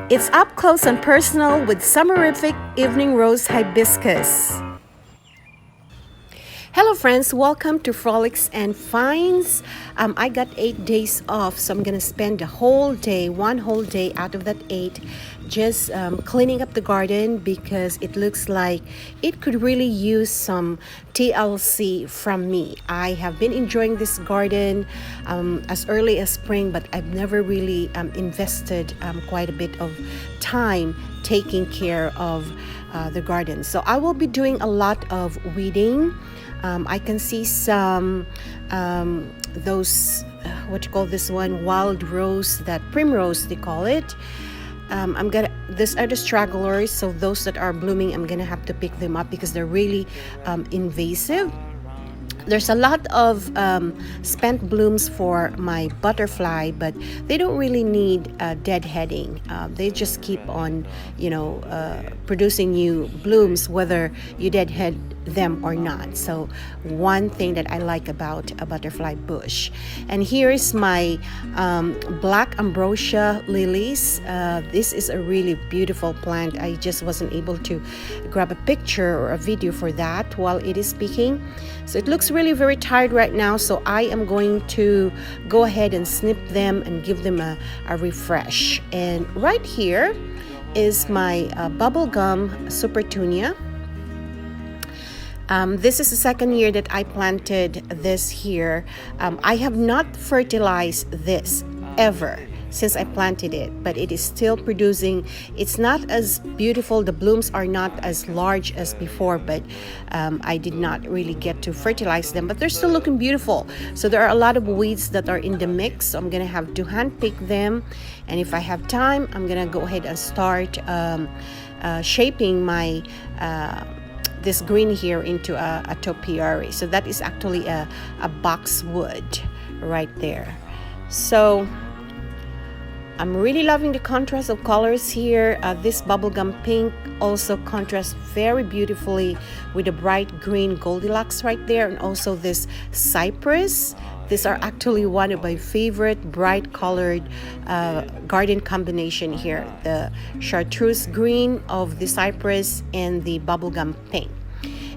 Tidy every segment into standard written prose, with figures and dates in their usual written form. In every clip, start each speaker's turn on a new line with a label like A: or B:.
A: It's up close and personal with Summerific Evening Rose Hibiscus. Hello friends, welcome to Frolics&Finds. I got 8 days off, so I'm gonna spend the whole day, one whole day out of that 8, just cleaning up the garden because it looks like it could really use some TLC from me. I have been enjoying this garden as early as spring, but I've never really invested quite a bit of time taking care of the garden. So I will be doing a lot of weeding. I can see some those what you call this one, wild rose, that primrose they call it. These are the stragglers, so those that are blooming, I'm gonna have to pick them up because they're really invasive. There's a lot of spent blooms for my butterfly, but they don't really need deadheading. They just keep on, producing new blooms whether you deadhead them or not. So one thing that I like about a butterfly bush. And here is my black ambrosia lilies. This is a really beautiful plant. I just wasn't able to grab a picture or a video for that while it is speaking. So it looks really very tired right now, so I am going to go ahead and snip them and give them a refresh. And right here is my bubblegum supertunia. This is the second year that I planted this here. I have not fertilized this ever since I planted it, but it is still producing. It's not as beautiful, the blooms are not as large as before, but I did not really get to fertilize them, but they're still looking beautiful. So there are a lot of weeds that are in the mix, so I'm gonna have to hand pick them, and if I have time, I'm gonna go ahead and start shaping my this green here into a topiary. So that is actually a boxwood right there. So I'm really loving the contrast of colors here. This bubblegum pink also contrasts very beautifully with the bright green Goldilocks right there, and also this cypress. These are actually one of my favorite bright colored garden combination here. The chartreuse green of the cypress and the bubblegum pink.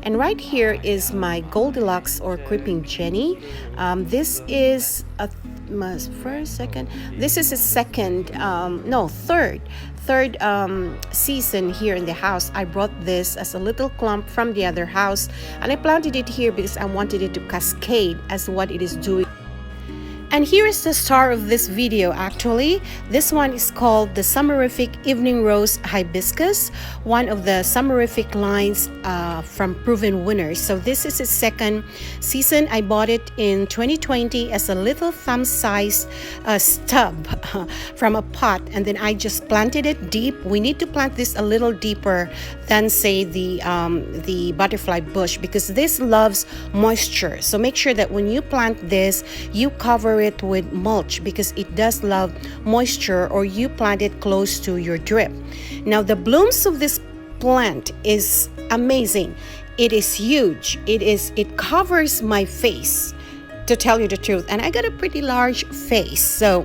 A: And right here is my Goldilocks or Creeping Jenny. This is a third season here in the house. I brought this as a little clump from the other house, and I planted it here because I wanted it to cascade as what it is doing. And here is the star of this video actually. This one is called the Summerific Evening Rose Hibiscus, one of the Summerific lines from proven winners. So this is its second season. I bought it in 2020 as a little thumb-sized stub from a pot, and then I just planted it deep. We need to plant this a little deeper than say the butterfly bush because this loves moisture. So make sure that when you plant this, you cover it with mulch because it does love moisture, or you plant it close to your drip. Now the blooms of this plant is amazing. It is huge. It covers my face, to tell you the truth, and I got a pretty large face, so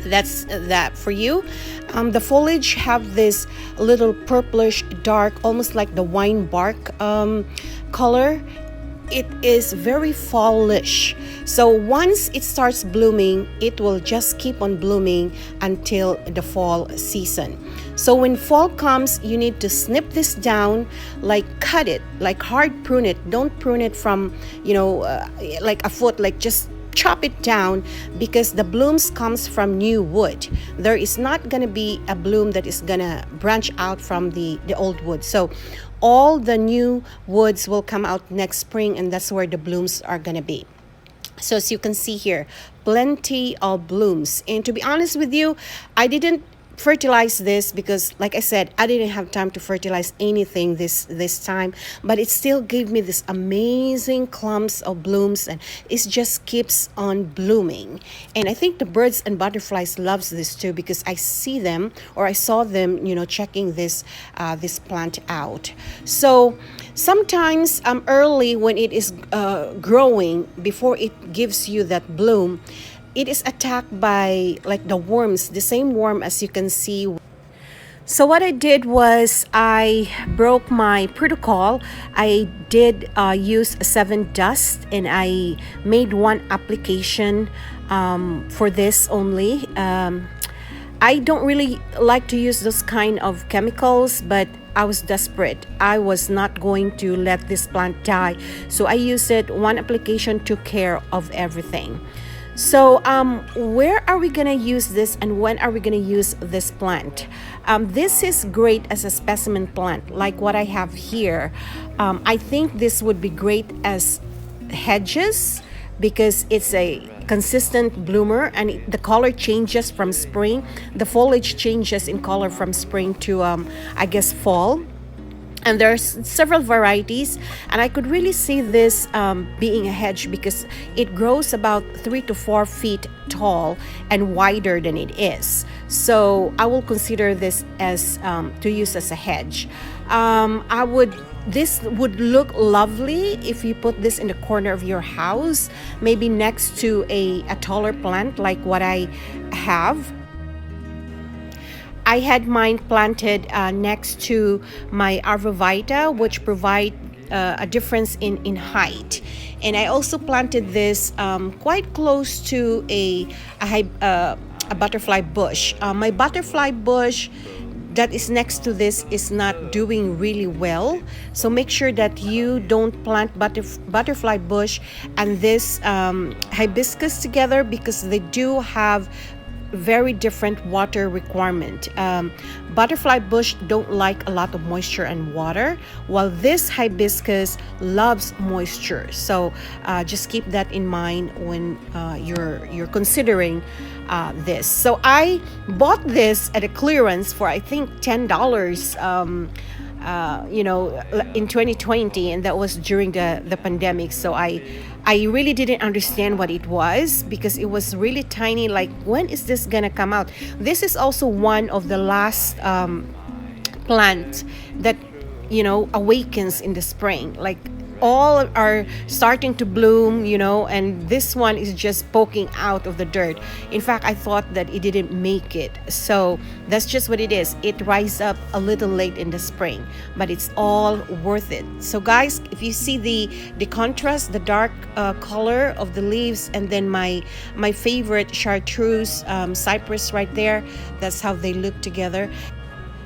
A: that's that for you. The foliage have this little purplish dark, almost like the wine bark color. It is very fallish. So once it starts blooming, it will just keep on blooming until the fall season. So when fall comes, you need to snip this down, like cut it, like hard prune it. Don't prune it from, like a foot, like just chop it down, because the blooms comes from new wood. There is not gonna be a bloom that is gonna branch out from the old wood. So all the new woods will come out next spring, and that's where the blooms are gonna be. So as you can see here, plenty of blooms. And to be honest with you, I didn't fertilize this because, like I said, I didn't have time to fertilize anything this time, but it still gave me this amazing clumps of blooms, and it just keeps on blooming. And I think the birds and butterflies loves this too, because I see them, or I saw them, checking this plant out. So sometimes early when it is growing, before it gives you that bloom, it is attacked by like the worms, the same worm as you can see So what I did was I broke my protocol. I did use 7 dust, and I made one application for this only. I don't really like to use those kind of chemicals, but I was desperate. I was not going to let this plant die. So I used it. One application took care of everything. So where are we gonna use this, and when are we gonna use this plant? This is great as a specimen plant like what I have here. I think this would be great as hedges because it's a consistent bloomer, and the color changes from spring. The foliage changes in color from spring to I guess fall. And there's several varieties, and I could really see this being a hedge because it grows about 3 to 4 feet tall and wider than it is. So I will consider this as to use as a hedge. This would look lovely if you put this in the corner of your house, maybe next to a taller plant like what I have. I had mine planted next to my arborvitae, which provide a difference in height. And I also planted this quite close to a butterfly bush. My butterfly bush that is next to this is not doing really well. So make sure that you don't plant butterfly bush and this hibiscus together because they do have very different water requirement. Butterfly bush don't like a lot of moisture and water, while this hibiscus loves moisture. So just keep that in mind when you're considering this. So I bought this at a clearance for I think $10. In 2020, and that was during the pandemic. So I really didn't understand what it was because it was really tiny. Like, when is this gonna come out? This is also one of the last plants that awakens in the spring. Like, all are starting to bloom, and this one is just poking out of the dirt. In fact, I thought that it didn't make it. So that's just what it is. It rises up a little late in the spring, but it's all worth it. So guys, if you see the contrast, the dark color of the leaves, and then my favorite chartreuse cypress right there, that's how they look together.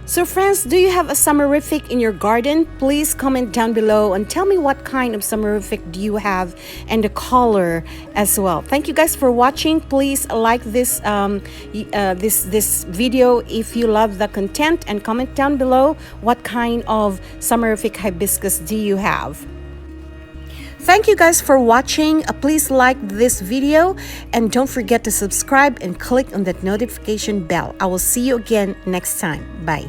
A: So friends, do you have a summerific in your garden? Please comment down below and tell me what kind of summerific do you have and the color as well. Thank you guys for watching. Please like this this video if you love the content, and comment down below what kind of summerific hibiscus do you have. Thank you guys for watching. Please like this video and don't forget to subscribe and click on that notification bell. I will see you again next time. Bye.